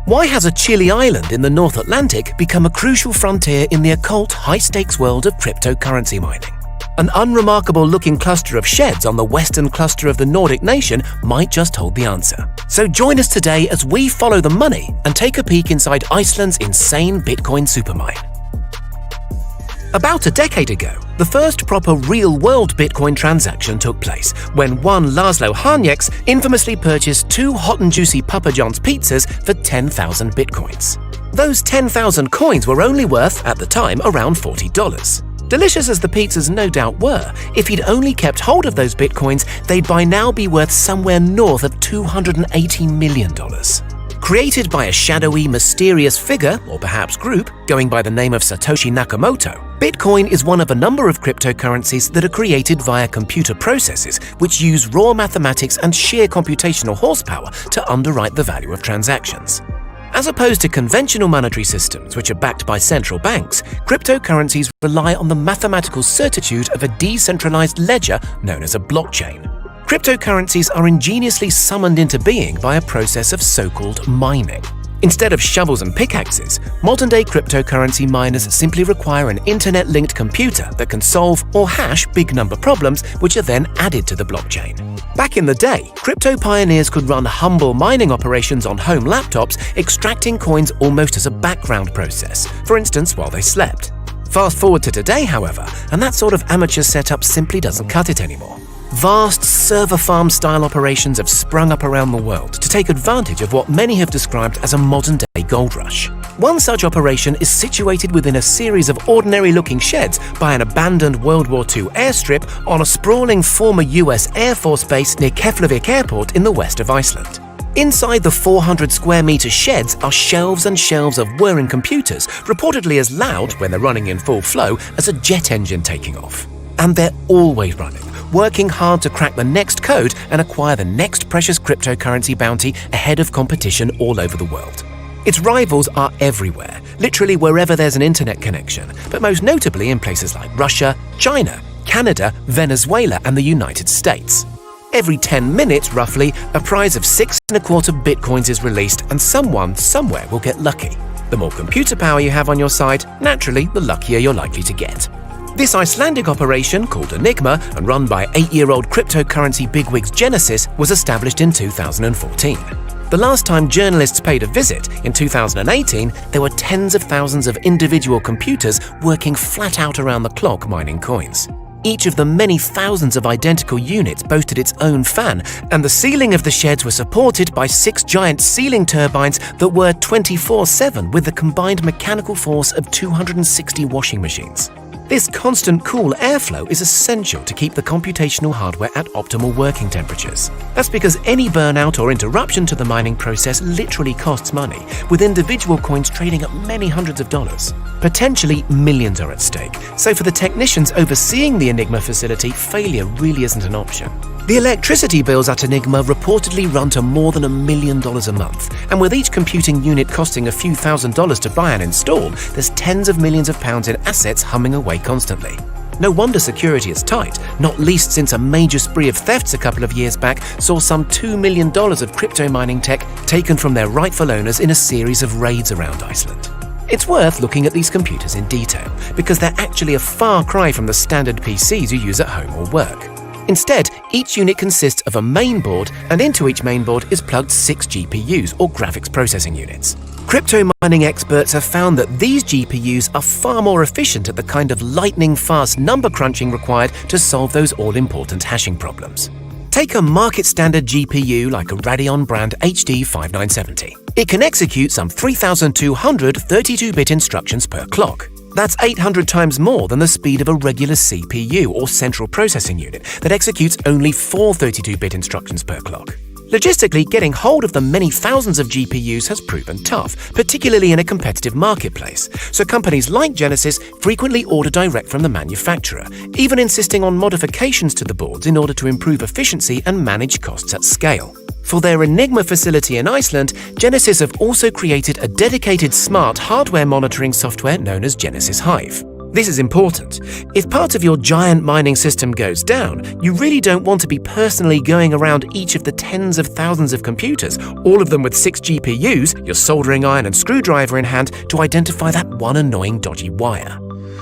Why has a chilly island in the North Atlantic become a crucial frontier in the occult, high-stakes world of cryptocurrency mining? An unremarkable-looking cluster of sheds on the western cluster of the Nordic nation might just hold the answer. So join us today as we follow the money and take a peek inside Iceland's insane Bitcoin supermine. About a decade ago, the first proper real-world Bitcoin transaction took place when one Laszlo Hanyecz infamously purchased 2 hot and juicy Papa John's pizzas for 10,000 Bitcoins. Those 10,000 coins were only worth, at the time, around $40. Delicious as the pizzas no doubt were, if he'd only kept hold of those Bitcoins, they'd by now be worth somewhere north of $280 million. Created by a shadowy, mysterious figure, or perhaps group, going by the name of Satoshi Nakamoto, Bitcoin is one of a number of cryptocurrencies that are created via computer processes which use raw mathematics and sheer computational horsepower to underwrite the value of transactions. As opposed to conventional monetary systems which are backed by central banks, cryptocurrencies rely on the mathematical certitude of a decentralized ledger known as a blockchain. Cryptocurrencies are ingeniously summoned into being by a process of so-called mining. Instead of shovels and pickaxes, modern-day cryptocurrency miners simply require an internet-linked computer that can solve or hash big-number problems which are then added to the blockchain. Back in the day, crypto pioneers could run humble mining operations on home laptops, extracting coins almost as a background process, for instance while they slept. Fast forward to today, however, and that sort of amateur setup simply doesn't cut it anymore. Vast server farm-style operations have sprung up around the world to take advantage of what many have described as a modern-day gold rush. One such operation is situated within a series of ordinary-looking sheds by an abandoned World War II airstrip on a sprawling former US Air Force base near Keflavik Airport in the west of Iceland. Inside the 400-square-meter sheds are shelves and shelves of whirring computers, reportedly as loud, when they're running in full flow, as a jet engine taking off. And they're always running, working hard to crack the next code and acquire the next precious cryptocurrency bounty ahead of competition all over the world. Its rivals are everywhere, literally wherever there's an internet connection, but most notably in places like Russia, China, Canada, Venezuela, and the United States. Every 10 minutes, roughly, a prize of 6.25 Bitcoins is released and someone, somewhere will get lucky. The more computer power you have on your side, naturally, the luckier you're likely to get. This Icelandic operation, called Enigma and run by 8-year-old cryptocurrency bigwigs Genesis, was established in 2014. The last time journalists paid a visit, in 2018, there were tens of thousands of individual computers working flat out around the clock mining coins. Each of the many thousands of identical units boasted its own fan, and the ceiling of the sheds were supported by 6 giant ceiling turbines that were 24/7 with the combined mechanical force of 260 washing machines. This constant cool airflow is essential to keep the computational hardware at optimal working temperatures. That's because any burnout or interruption to the mining process literally costs money, with individual coins trading at many hundreds of dollars. Potentially millions are at stake, so for the technicians overseeing the Enigma facility, failure really isn't an option. The electricity bills at Enigma reportedly run to more than $1 million a month, and with each computing unit costing a few $1,000s to buy and install, there's tens of millions of pounds in assets humming away constantly. No wonder security is tight, not least since a major spree of thefts a couple of years back saw some $2 million of crypto mining tech taken from their rightful owners in a series of raids around Iceland. It's worth looking at these computers in detail, because they're actually a far cry from the standard PCs you use at home or work. Instead, each unit consists of a main board, and into each main board is plugged 6 GPUs, or graphics processing units. Crypto mining experts have found that these GPUs are far more efficient at the kind of lightning-fast number crunching required to solve those all-important hashing problems. Take a market-standard GPU like a Radeon brand HD 5970. It can execute some 3,200 32-bit instructions per clock. That's 800 times more than the speed of a regular CPU or central processing unit that executes only 4 32-bit instructions per clock. Logistically, getting hold of the many thousands of GPUs has proven tough, particularly in a competitive marketplace, so companies like Genesis frequently order direct from the manufacturer, even insisting on modifications to the boards in order to improve efficiency and manage costs at scale. For their Enigma facility in Iceland, Genesis have also created a dedicated smart hardware monitoring software known as Genesis Hive. This is important. If part of your giant mining system goes down, you really don't want to be personally going around each of the tens of thousands of computers, all of them with 6 GPUs, your soldering iron and screwdriver in hand, to identify that one annoying dodgy wire.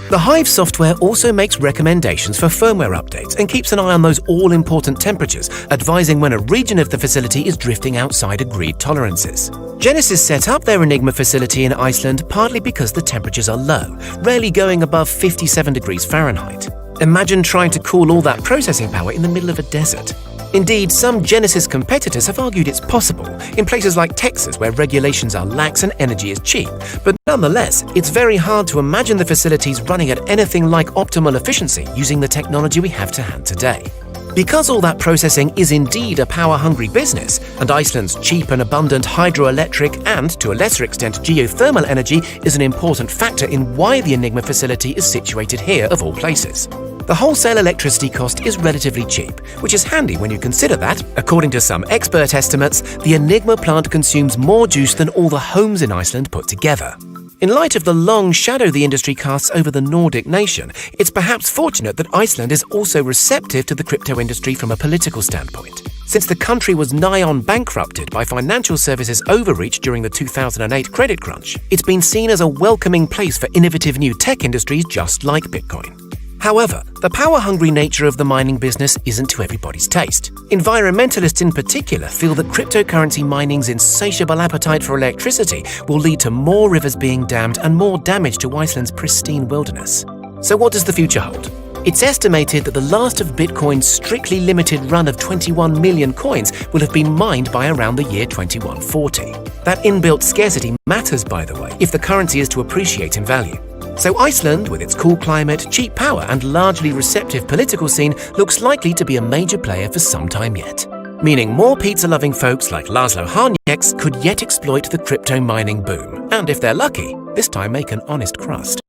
The Hive software also makes recommendations for firmware updates and keeps an eye on those all-important temperatures, advising when a region of the facility is drifting outside agreed tolerances. Genesis set up their Enigma facility in Iceland partly because the temperatures are low, rarely going above 57 degrees Fahrenheit. Imagine trying to cool all that processing power in the middle of a desert. Indeed, some Genesis competitors have argued it's possible, in places like Texas where regulations are lax and energy is cheap, but nonetheless, it's very hard to imagine the facilities running at anything like optimal efficiency using the technology we have to hand today. Because all that processing is indeed a power-hungry business, and Iceland's cheap and abundant hydroelectric and, to a lesser extent, geothermal energy is an important factor in why the Enigma facility is situated here of all places. The wholesale electricity cost is relatively cheap, which is handy when you consider that, according to some expert estimates, the Enigma plant consumes more juice than all the homes in Iceland put together. In light of the long shadow the industry casts over the Nordic nation, it's perhaps fortunate that Iceland is also receptive to the crypto industry from a political standpoint. Since the country was nigh on bankrupted by financial services overreach during the 2008 credit crunch, it's been seen as a welcoming place for innovative new tech industries just like Bitcoin. However, the power-hungry nature of the mining business isn't to everybody's taste. Environmentalists in particular feel that cryptocurrency mining's insatiable appetite for electricity will lead to more rivers being dammed and more damage to Iceland's pristine wilderness. So what does the future hold? It's estimated that the last of Bitcoin's strictly limited run of 21 million coins will have been mined by around the year 2140. That inbuilt scarcity matters, by the way, if the currency is to appreciate in value. So Iceland, with its cool climate, cheap power and largely receptive political scene, looks likely to be a major player for some time yet. Meaning more pizza-loving folks like Laszlo Hanyecz could yet exploit the crypto mining boom, and if they're lucky, this time make an honest crust.